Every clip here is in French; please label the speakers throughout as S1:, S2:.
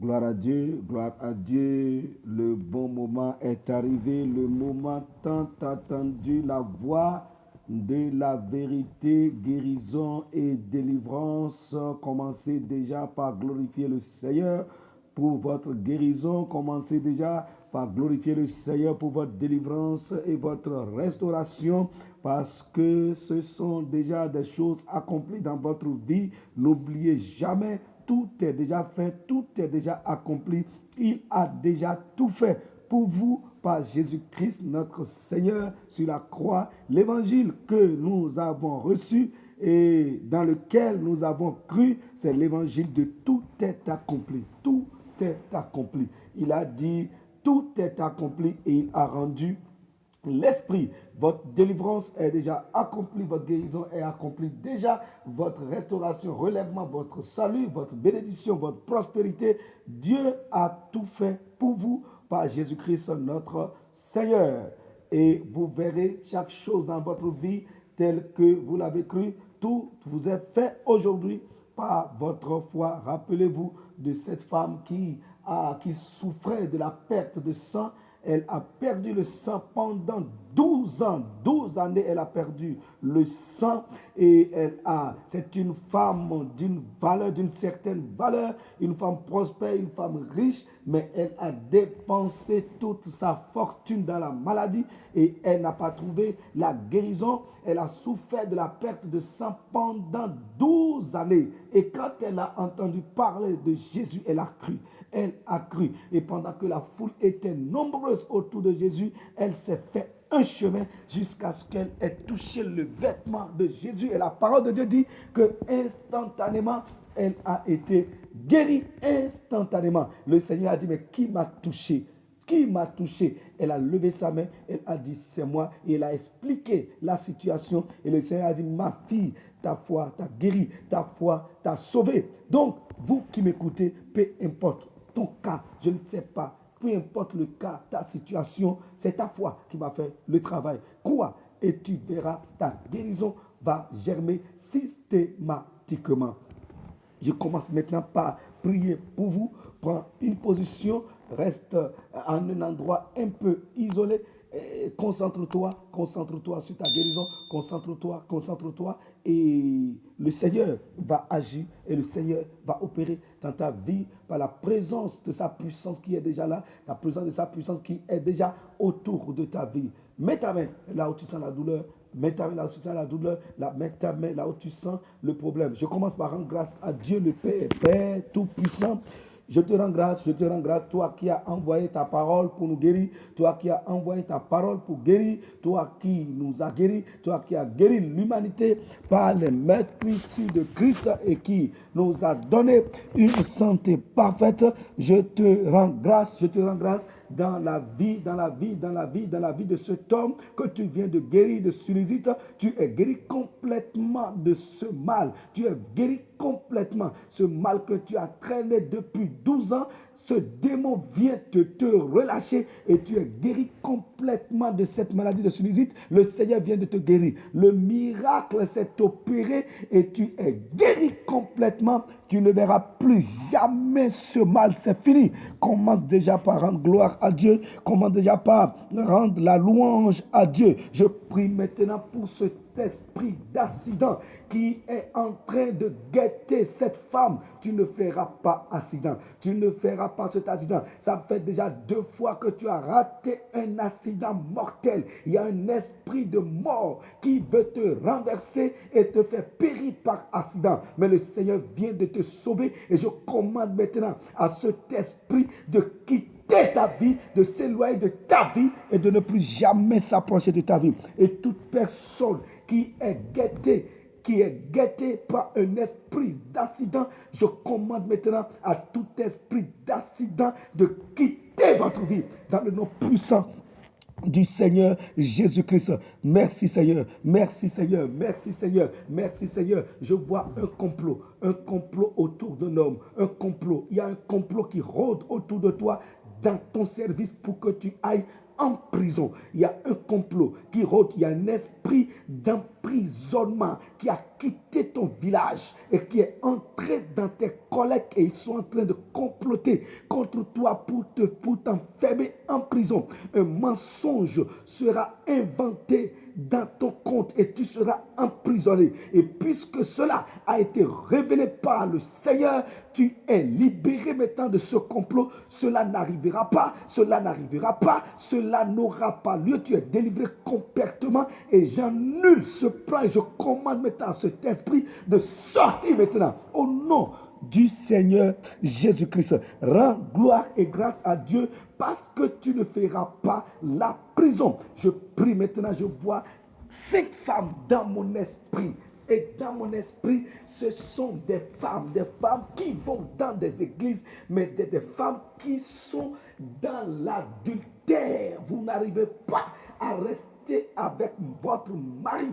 S1: Gloire à Dieu, gloire à Dieu. Le bon moment est arrivé, le moment tant attendu, la voix de la vérité, guérison et délivrance. Commencez déjà par glorifier le Seigneur pour votre guérison. Commencez déjà par glorifier le Seigneur pour votre délivrance et votre restauration, parce que ce sont déjà des choses accomplies dans votre vie. N'oubliez jamais, tout est déjà fait, tout est déjà accompli. Il a déjà tout fait pour vous par Jésus-Christ, notre Seigneur, sur la croix. L'évangile que nous avons reçu et dans lequel nous avons cru, c'est l'évangile de tout est accompli. Tout est accompli. Il a dit, tout est accompli et il a rendu l'esprit. Votre délivrance est déjà accomplie, votre guérison est accomplie déjà, votre restauration, relèvement, votre salut, votre bénédiction, votre prospérité. Dieu a tout fait pour vous par Jésus-Christ notre Seigneur. Et vous verrez chaque chose dans votre vie telle que vous l'avez cru. Tout vous est fait aujourd'hui par votre foi. Rappelez-vous de cette femme qui souffrait de la perte de sang. Elle a perdu le sang pendant 12 ans. 12 années, elle a perdu le sang. Et c'est une femme d'une valeur, d'une certaine valeur, une femme prospère, une femme riche, mais elle a dépensé toute sa fortune dans la maladie et elle n'a pas trouvé la guérison. Elle a souffert de la perte de sang pendant 12 années. Et quand elle a entendu parler de Jésus, elle a cru. Elle a cru. Et pendant que la foule était nombreuse autour de Jésus, elle s'est fait un chemin jusqu'à ce qu'elle ait touché le vêtement de Jésus. Et la parole de Dieu dit que instantanément, elle a été guérie instantanément. Le Seigneur a dit, mais qui m'a touché? Qui m'a touché? Elle a levé sa main, elle a dit, c'est moi. Et elle a expliqué la situation. Et le Seigneur a dit, ma fille, ta foi t'a guérie, ta foi t'a sauvée. Donc, vous qui m'écoutez, peu importe ton cas, je ne sais pas, peu importe le cas, ta situation, c'est ta foi qui va faire le travail. Crois et tu verras, ta guérison va germer systématiquement. Je commence maintenant par prier pour vous. Prends une position, reste en un endroit un peu isolé. Concentre-toi sur ta guérison, concentre-toi et le Seigneur va agir et le Seigneur va opérer dans ta vie par la présence de sa puissance qui est déjà là, la présence de sa puissance qui est déjà autour de ta vie. Mets ta main là où tu sens la douleur, mets ta main là où tu sens la douleur, mets ta main là où tu sens le problème. Je commence par rendre grâce à Dieu le Père, Père tout-puissant. Je te rends grâce, toi qui as envoyé ta parole pour nous guérir, toi qui as envoyé ta parole pour guérir, toi qui nous as guéris, toi qui as guéri l'humanité par les mérites issus de Christ et qui nous a donné une santé parfaite. Je te rends grâce dans la vie de cet homme que tu viens de guérir de sinusite. Tu es guéri complètement de ce mal. Tu es guéri complètement. Ce mal que tu as traîné depuis 12 ans, ce démon vient te relâcher et tu es guéri complètement de cette maladie de sinusite. Le Seigneur vient de te guérir. Le miracle s'est opéré et tu es guéri complètement. Tu ne verras plus jamais ce mal. C'est fini. Commence déjà par rendre gloire à Dieu. Commence déjà par rendre la louange à Dieu. Je prie maintenant pour cet esprit d'accident qui est en train de guetter cette femme. Tu ne feras pas accident. Tu ne feras pas cet accident. Ça fait déjà 2 fois que tu as raté un accident mortel. Il y a un esprit de mort qui veut te renverser et te faire périr par accident. Mais le Seigneur vient de te sauver et je commande maintenant à cet esprit de quitter ta vie, de s'éloigner de ta vie et de ne plus jamais s'approcher de ta vie. Et toute personne qui est guettée par un esprit d'accident, je commande maintenant à tout esprit d'accident de quitter votre vie dans le nom puissant du Seigneur Jésus-Christ. Merci Seigneur, merci Seigneur, merci Seigneur, merci Seigneur. Je vois un complot autour d'un homme, un complot. Il y a un complot qui rôde autour de toi dans ton service pour que tu ailles en prison. Il y a un complot qui rôde. Il y a un esprit d'emprisonnement qui a quitté ton village et qui est entré dans tes collègues et ils sont en train de comploter contre toi pour t'enfermer en prison. Un mensonge sera inventé dans ton compte et tu seras emprisonné. Et puisque cela a été révélé par le Seigneur, tu es libéré maintenant de ce complot. Cela n'arrivera pas, cela n'arrivera pas, cela n'aura pas lieu. Tu es délivré complètement et j'annule ce plan et je commande maintenant à cet esprit de sortir maintenant au nom du Seigneur Jésus-Christ. Rends gloire et grâce à Dieu parce que tu ne feras pas la prison. Je prie maintenant, je vois 5 femmes dans mon esprit. Et dans mon esprit, ce sont des femmes qui vont dans des églises, mais des femmes qui sont dans l'adultère. Vous n'arrivez pas à rester avec votre mari.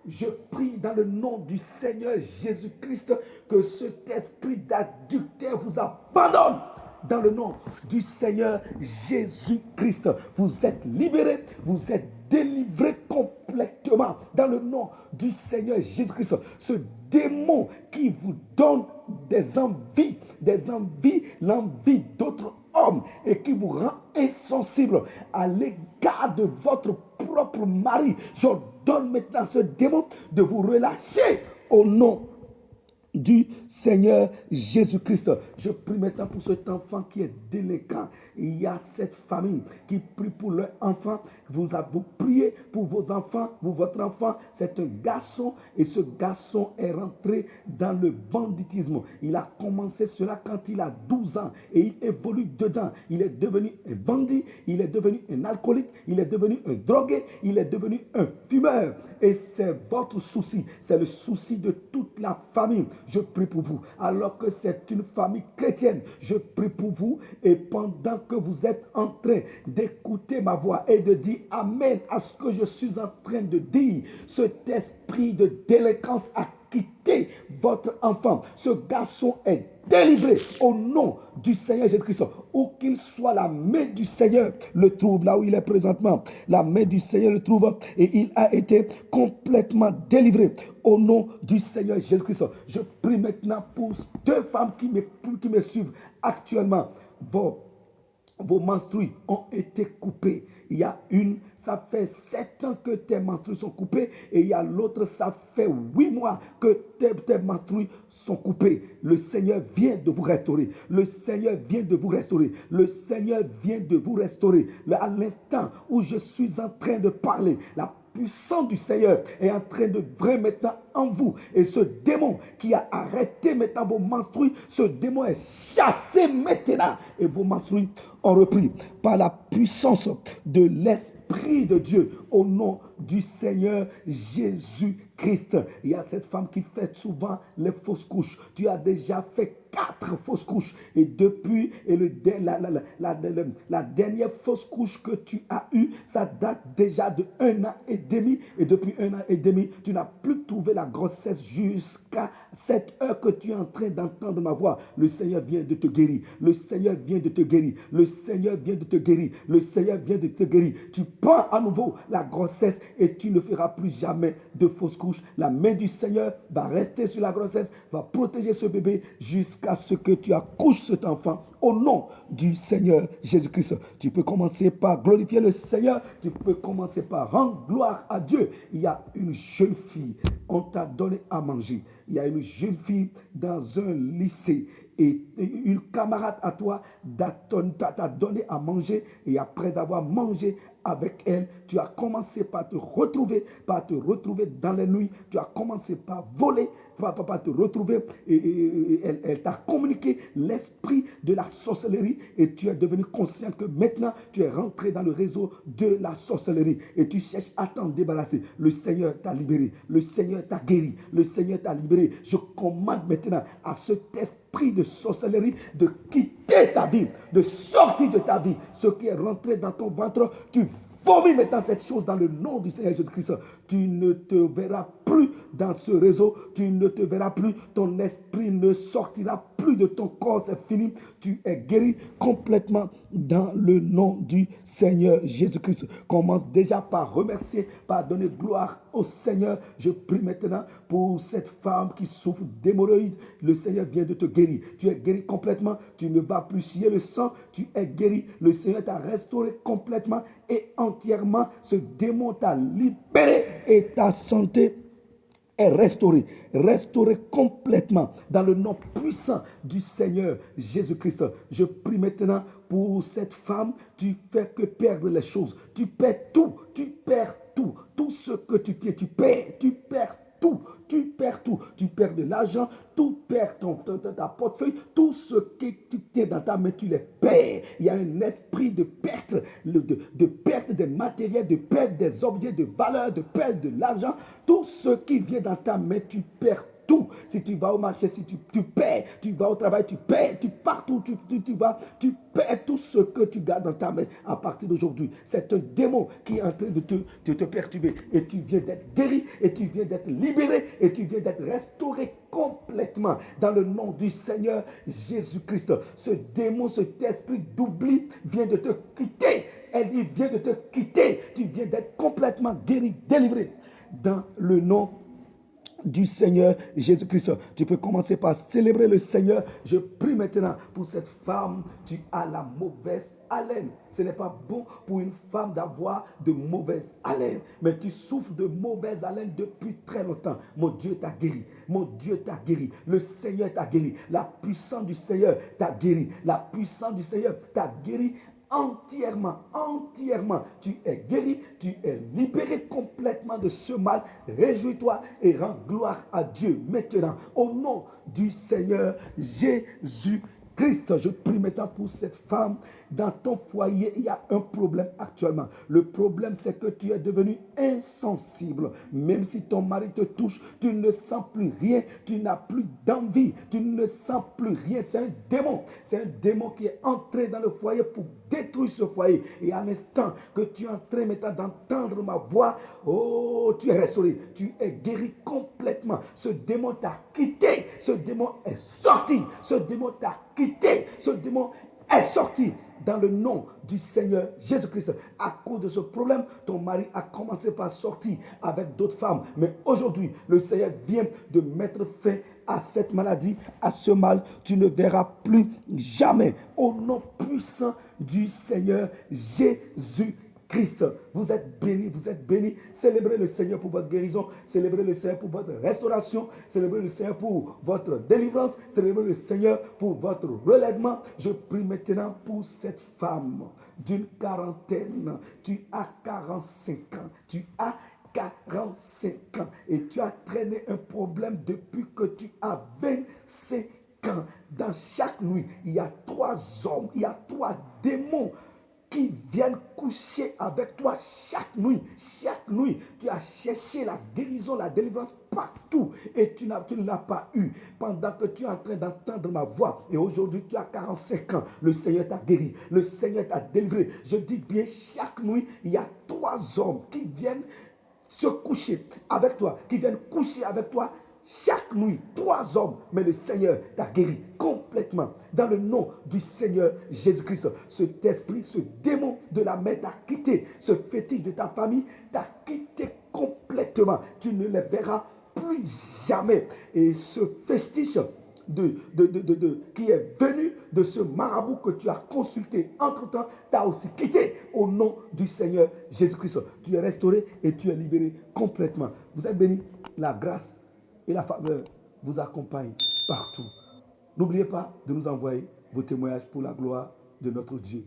S1: Je prie dans le nom du Seigneur Jésus-Christ que cet esprit d'adultère vous abandonne. Dans le nom du Seigneur Jésus-Christ, vous êtes libérés, vous êtes délivrés complètement. Dans le nom du Seigneur Jésus-Christ, ce démon qui vous donne des envies, l'envie d'autres hommes et qui vous rend insensible à l'égard de votre propre mari, j'ordonne maintenant à ce démon de vous relâcher au nom du Seigneur Jésus-Christ. Je prie maintenant pour cet enfant qui est délinquant. Il y a cette famille qui prie pour leur enfant. Vous priez pour vos enfants, pour votre enfant. C'est un garçon et ce garçon est rentré dans le banditisme. Il a commencé cela quand il a 12 ans et il évolue dedans. Il est devenu un bandit, il est devenu un alcoolique, il est devenu un drogué, il est devenu un fumeur. Et c'est votre souci, c'est le souci de toute la famille. Je prie pour vous. Alors que c'est une famille chrétienne, je prie pour vous et pendant que vous êtes en train d'écouter ma voix et de dire Amen à ce que je suis en train de dire, cet esprit de délinquance a quitté votre enfant. Ce garçon est délivré au nom du Seigneur Jésus-Christ. Où qu'il soit, la main du Seigneur le trouve là où il est présentement. La main du Seigneur le trouve et il a été complètement délivré au nom du Seigneur Jésus-Christ. Je prie maintenant pour 2 femmes qui me suivent actuellement. Vos menstrues ont été coupées. Il y a une, ça fait 7 ans que tes menstrues sont coupées et il y a l'autre, ça fait 8 mois que tes menstrues sont coupées. Le Seigneur vient de vous restaurer. Le Seigneur vient de vous restaurer. Le Seigneur vient de vous restaurer. À l'instant où je suis en train de parler, la puissance du Seigneur est en train de briller maintenant en vous. Et ce démon qui a arrêté maintenant vos menstrues, ce démon est chassé maintenant. Et vos menstrues ont repris par la puissance de l'Esprit de Dieu au nom du Seigneur Jésus-Christ. Il y a cette femme qui fait souvent les fausses couches. Tu as déjà fait 4 fausses couches et depuis la dernière fausse couche que tu as eue, ça date déjà de 1 an et demi et depuis 1 an et demi, tu n'as plus trouvé la grossesse jusqu'à cette heure que tu es en train d'entendre ma voix. Le Seigneur vient de te guérir. Le Seigneur vient de te guérir. Le Seigneur vient de te guérir. Le Seigneur vient de te guérir. Tu prends à nouveau la grossesse et tu ne feras plus jamais de fausses couches. La main du Seigneur va rester sur la grossesse, va protéger ce bébé jusqu'à ce que tu accouches cet enfant au nom du Seigneur Jésus-Christ. Tu peux commencer par glorifier le Seigneur. Tu peux commencer par rendre gloire à Dieu. Il y a une jeune fille, on t'a donné à manger. Il y a une jeune fille dans un lycée et une camarade à toi t'a donné à manger et après avoir mangé avec elle, tu as commencé par te retrouver dans les nuits, tu as commencé par voler, par te retrouver et elle t'a communiqué l'esprit de la sorcellerie et tu es devenu conscient que maintenant tu es rentré dans le réseau de la sorcellerie et tu cherches à t'en débarrasser. Le Seigneur t'a libéré, le Seigneur t'a guéri, le Seigneur t'a libéré. Je commande maintenant à cet esprit de sorcellerie de quitter ta vie, de sortir de ta vie. Ce qui est rentré dans ton ventre, tu vomis maintenant cette chose dans le nom du Seigneur Jésus-Christ. Tu ne te verras plus dans ce réseau, tu ne te verras plus, ton esprit ne sortira plus de ton corps, c'est fini. Tu es guéri complètement dans le nom du Seigneur Jésus-Christ. Commence déjà par remercier, par donner gloire au Seigneur. Je prie maintenant pour cette femme qui souffre d'hémorroïdes. Le Seigneur vient de te guérir. Tu es guéri complètement. Tu ne vas plus chier le sang. Tu es guéri. Le Seigneur t'a restauré complètement et entièrement. Ce démon t'a libéré et ta santé est restaurée complètement dans le nom puissant du Seigneur Jésus-Christ. Je prie maintenant pour cette femme. Tu fais que perdre les choses. Tu perds tout. Tout ce que tu tiens, tu perds tout. Tu perds de l'argent, tout perd ta portefeuille, tout ce que tu tiens dans ta main, tu les perds. Il y a un esprit de perte, de perte des matériels, de perte des objets de valeur, de perte de l'argent. Tout ce qui vient dans ta main, tu perds tout. Si tu vas au marché, si tu perds, tu vas au travail, tu perds, tu partout, tu vas, tu perds tout ce que tu gardes dans ta main à partir d'aujourd'hui. C'est un démon qui est en train de te perturber et tu viens d'être guéri et tu viens d'être libéré et tu viens d'être restauré complètement dans le nom du Seigneur Jésus-Christ. Ce démon, cet esprit d'oubli vient de te quitter. Il vient de te quitter. Tu viens d'être complètement guéri, délivré dans le nom du Seigneur Jésus-Christ. Tu peux commencer par célébrer le Seigneur. Je prie maintenant pour cette femme. Tu as la mauvaise haleine. Ce n'est pas bon pour une femme d'avoir de mauvaise haleine. Mais tu souffres de mauvaise haleine depuis très longtemps. Mon Dieu t'a guéri. Mon Dieu t'a guéri. Le Seigneur t'a guéri. La puissance du Seigneur t'a guéri. La puissance du Seigneur t'a guéri entièrement. Tu es guéri, tu es libéré complètement de ce mal. Réjouis-toi et rends gloire à Dieu maintenant. Au nom du Seigneur Jésus-Christ, je prie maintenant pour cette femme. Dans ton foyer, il y a un problème actuellement. Le problème, c'est que tu es devenu insensible. Même si ton mari te touche, tu ne sens plus rien. Tu n'as plus d'envie. Tu ne sens plus rien. C'est un démon. C'est un démon qui est entré dans le foyer pour détruire ce foyer. Et à l'instant que tu es en train maintenant d'entendre ma voix, oh, tu es restauré. Tu es guéri complètement. Ce démon t'a quitté. Ce démon est sorti. Ce démon t'a quitté. Ce démon est sorti. Dans le nom du Seigneur Jésus-Christ. À cause de ce problème, ton mari a commencé par sortir avec d'autres femmes. Mais aujourd'hui, le Seigneur vient de mettre fin à cette maladie, à ce mal. Tu ne verras plus jamais. Au nom puissant du Seigneur Jésus-Christ. Vous êtes bénis, vous êtes bénis. Célébrez le Seigneur pour votre guérison. Célébrez le Seigneur pour votre restauration. Célébrez le Seigneur pour votre délivrance. Célébrez le Seigneur pour votre relèvement. Je prie maintenant pour cette femme d'une quarantaine. Tu as 45 ans. Tu as 45 ans. Et tu as traîné un problème depuis que tu as 25 ans. Dans chaque nuit, il y a 3 hommes, il y a 3 démons qui viennent coucher avec toi chaque nuit. Chaque nuit, tu as cherché la guérison, la délivrance partout et tu ne l'as pas eu pendant que tu es en train d'entendre ma voix. Et aujourd'hui, tu as 45 ans. Le Seigneur t'a guéri. Le Seigneur t'a délivré. Je dis bien, chaque nuit, il y a 3 hommes qui viennent se coucher avec toi, qui viennent coucher avec toi chaque nuit, 3 hommes, mais le Seigneur t'a guéri complètement. Dans le nom du Seigneur Jésus-Christ, cet esprit, ce démon de la mer t'a quitté. Ce fétiche de ta famille t'a quitté complètement. Tu ne les verras plus jamais. Et ce fétiche qui est venu de ce marabout que tu as consulté entre-temps, t'a aussi quitté au nom du Seigneur Jésus-Christ. Tu es restauré et tu es libéré complètement. Vous êtes bénis. La grâce et la faveur vous accompagnent partout. N'oubliez pas de nous envoyer vos témoignages pour la gloire de notre Dieu.